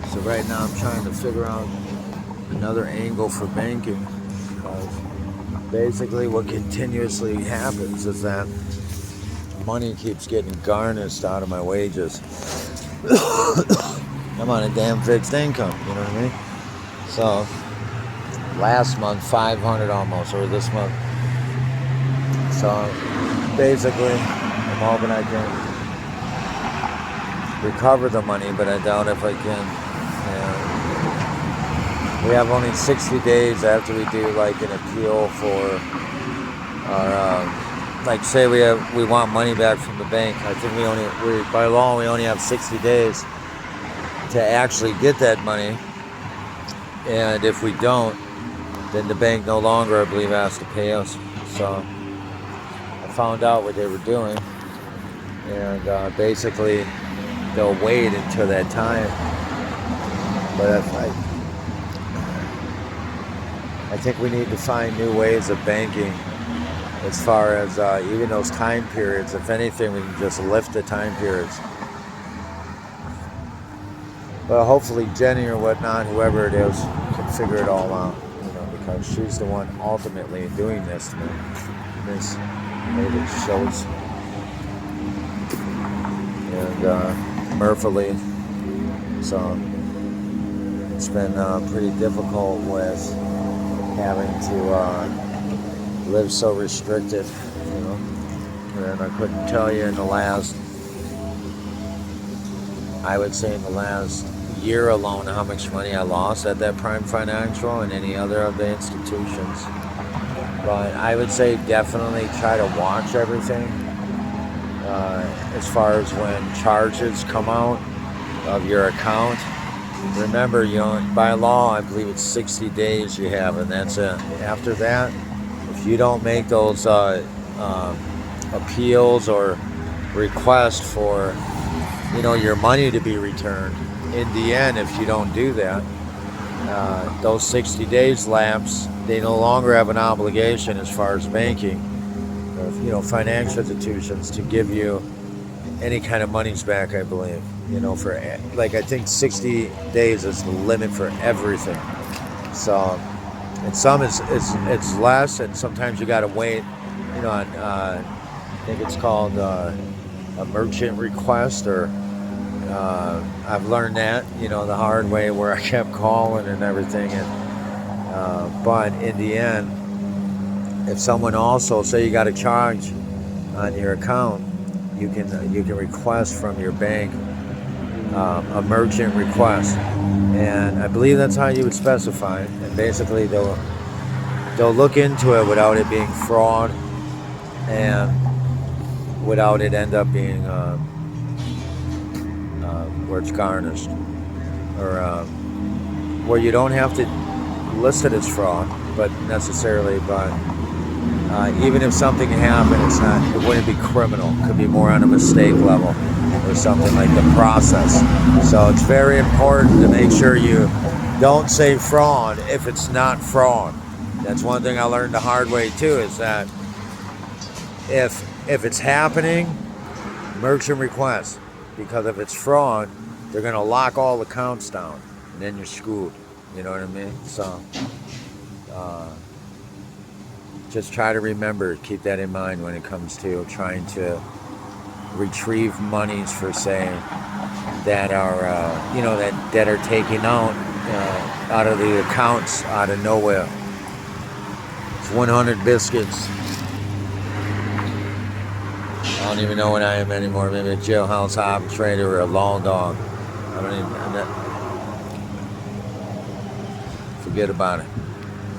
So right now I'm trying to figure out another angle for banking, because basically what continuously happens is that money keeps getting garnished out of my wages. I'm on a damn fixed income, you know what I mean? So last month 500 almost, or this month. So basically I'm hoping I can recover the money, but I doubt if I can. We have only 60 days after we do like an appeal for our, like say we want money back from the bank. I think by law we only have 60 days to actually get that money, and if we don't, then the bank no longer, I believe, has to pay us. So I found out what they were doing, and basically they'll wait until that time. But if I think we need to find new ways of banking as far as even those time periods. If anything, we can just lift the time periods. But hopefully Jenny or whatnot, whoever it is, can figure it all out, because she's the one ultimately doing this to me. This maybe shows. And mercifully, so it's been pretty difficult with having to live so restricted, and I couldn't tell you in the last, I would say in the last year alone, how much money I lost at that Prime Financial and any other of the institutions. But I would say definitely try to watch everything as far as when charges come out of your account. Remember, by law, I believe it's 60 days you have, and that's it. After that, if you don't make those appeals or requests for, your money to be returned, in the end, if you don't do that, those 60 days lapse. They no longer have an obligation as far as banking, or, financial institutions, to give you any kind of monies back, I believe. For like, I think 60 days is the limit for everything. So, and some it's less, and sometimes you got to wait. On I think it's called a merchant request, or I've learned that the hard way, where I kept calling and everything. And but in the end, if someone also say you got a charge on your account, you can request from your bank a merchant request, and I believe that's how you would specify it. And basically they'll look into it without it being fraud, and without it end up being where it's garnished, or where you don't have to list it as fraud, but even if something happened, it wouldn't be criminal. It could be more on a mistake level, or something like the process. So it's very important to make sure you don't say fraud if it's not fraud. That's one thing I learned the hard way too, is that if it's happening, merchant request, because if it's fraud, they're going to lock all accounts down, and then you're screwed. You know what I mean? So just try to remember, keep that in mind when it comes to trying to retrieve monies for, say, that are that are taken out of the accounts out of nowhere. It's 100 biscuits. I don't even know what I am anymore. Maybe a jailhouse arbitrator or a LAW-DOGG. I don't even. Forget about it.